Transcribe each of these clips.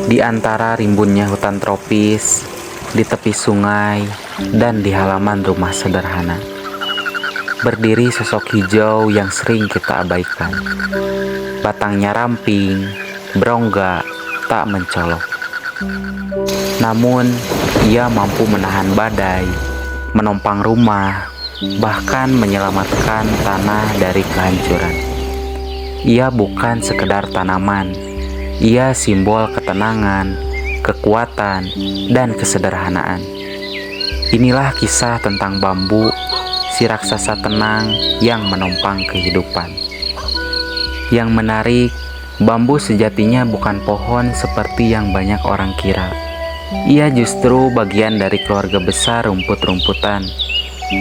Di antara rimbunnya hutan tropis, di tepi sungai, dan di halaman rumah sederhana, berdiri sosok hijau yang sering kita abaikan. Batangnya ramping, berongga, tak mencolok. Namun, ia mampu menahan badai, menopang rumah, bahkan menyelamatkan tanah dari kehancuran. Ia bukan sekedar tanaman, ia simbol ketenangan, kekuatan, dan kesederhanaan. Inilah kisah tentang bambu, si raksasa tenang yang menopang kehidupan. Yang menarik, bambu sejatinya bukan pohon seperti yang banyak orang kira. Ia justru bagian dari keluarga besar rumput-rumputan,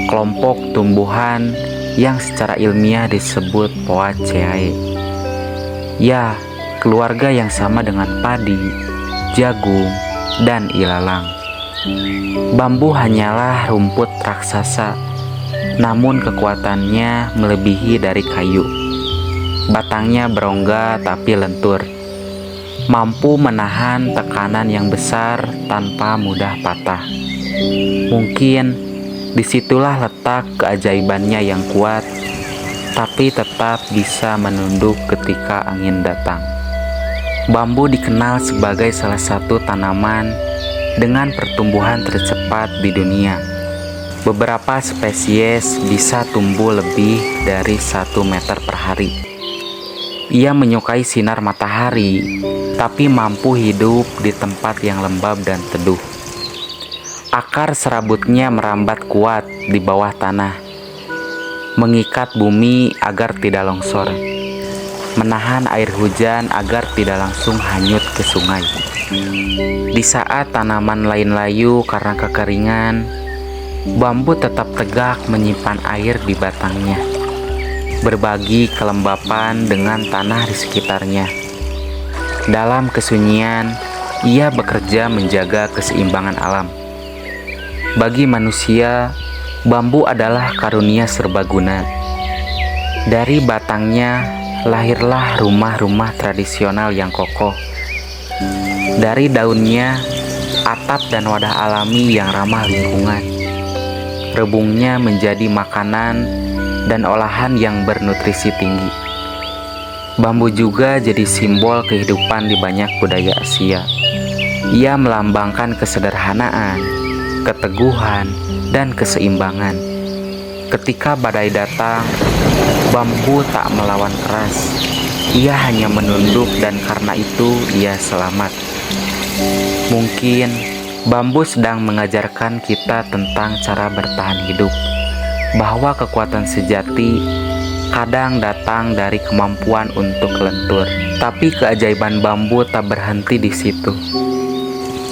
kelompok tumbuhan yang secara ilmiah disebut Poaceae. Ya, keluarga yang sama dengan padi, jagung, dan ilalang. Bambu hanyalah rumput raksasa, namun kekuatannya melebihi dari kayu. Batangnya berongga tapi lentur, mampu menahan tekanan yang besar tanpa mudah patah. Mungkin disitulah letak keajaibannya yang kuat, tapi tetap bisa menunduk ketika angin datang. Bambu dikenal sebagai salah satu tanaman dengan pertumbuhan tercepat di dunia. Beberapa spesies bisa tumbuh lebih dari 1 meter per hari. Ia menyukai sinar matahari, tapi mampu hidup di tempat yang lembab dan teduh. Akar serabutnya merambat kuat di bawah tanah, mengikat bumi agar tidak longsor, menahan air hujan agar tidak langsung hanyut ke sungai. Di saat tanaman lain layu karena kekeringan, bambu tetap tegak menyimpan air di batangnya, berbagi kelembapan dengan tanah di sekitarnya. Dalam kesunyian, ia bekerja menjaga keseimbangan alam. Bagi manusia, bambu adalah karunia serbaguna. Dari batangnya lahirlah rumah-rumah tradisional yang kokoh. Dari daunnya, atap dan wadah alami yang ramah lingkungan. Rebungnya menjadi makanan dan olahan yang bernutrisi tinggi. Bambu juga jadi simbol kehidupan di banyak budaya Asia. Ia melambangkan kesederhanaan, keteguhan, dan keseimbangan. Ketika badai datang, bambu tak melawan keras. Ia hanya menunduk dan karena itu ia selamat. Mungkin bambu sedang mengajarkan kita tentang cara bertahan hidup, bahwa kekuatan sejati kadang datang dari kemampuan untuk lentur. Tapi keajaiban bambu tak berhenti di situ.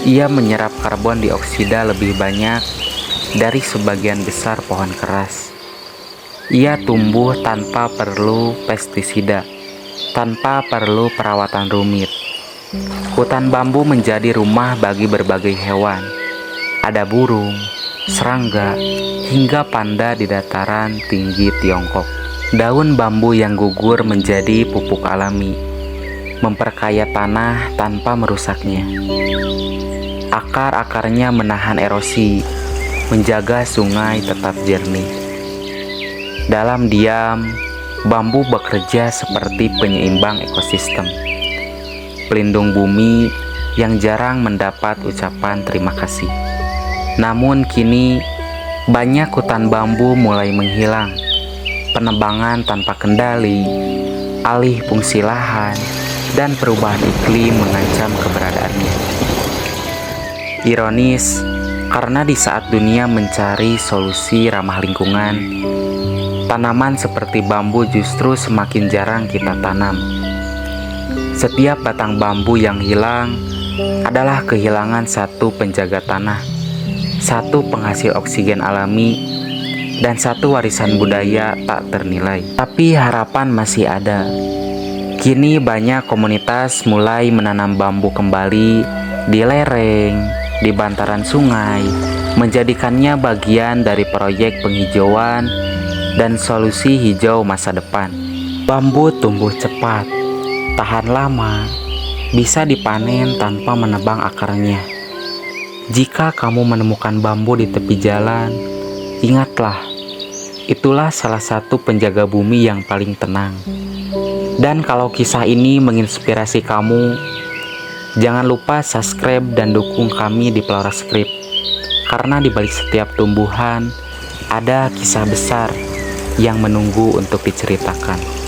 Ia menyerap karbon dioksida lebih banyak dari sebagian besar pohon keras. Ia tumbuh tanpa perlu pestisida, tanpa perlu perawatan rumit. Hutan bambu menjadi rumah bagi berbagai hewan. Ada burung, serangga, hingga panda di dataran tinggi Tiongkok. Daun bambu yang gugur menjadi pupuk alami, memperkaya tanah tanpa merusaknya. Akar-akarnya menahan erosi, menjaga sungai tetap jernih. Dalam diam, bambu bekerja seperti penyeimbang ekosistem, pelindung bumi yang jarang mendapat ucapan terima kasih. Namun kini, banyak hutan bambu mulai menghilang. Penebangan tanpa kendali, alih fungsi lahan, dan perubahan iklim mengancam keberadaannya. Ironis, karena di saat dunia mencari solusi ramah lingkungan, tanaman seperti bambu justru semakin jarang kita tanam. Setiap batang bambu yang hilang adalah kehilangan satu penjaga tanah, satu penghasil oksigen alami, dan satu warisan budaya tak ternilai. Tapi harapan masih ada. Kini banyak komunitas mulai menanam bambu kembali di lereng, di bantaran sungai, menjadikannya bagian dari proyek penghijauan dan solusi hijau masa depan. Bambu tumbuh cepat, tahan lama, bisa dipanen tanpa menebang akarnya. Jika kamu menemukan bambu di tepi jalan, ingatlah, itulah salah satu penjaga bumi yang paling tenang. Dan kalau kisah ini menginspirasi kamu, jangan lupa subscribe dan dukung kami di Pelora Script. Karena di balik setiap tumbuhan, ada kisah besar yang menunggu untuk diceritakan.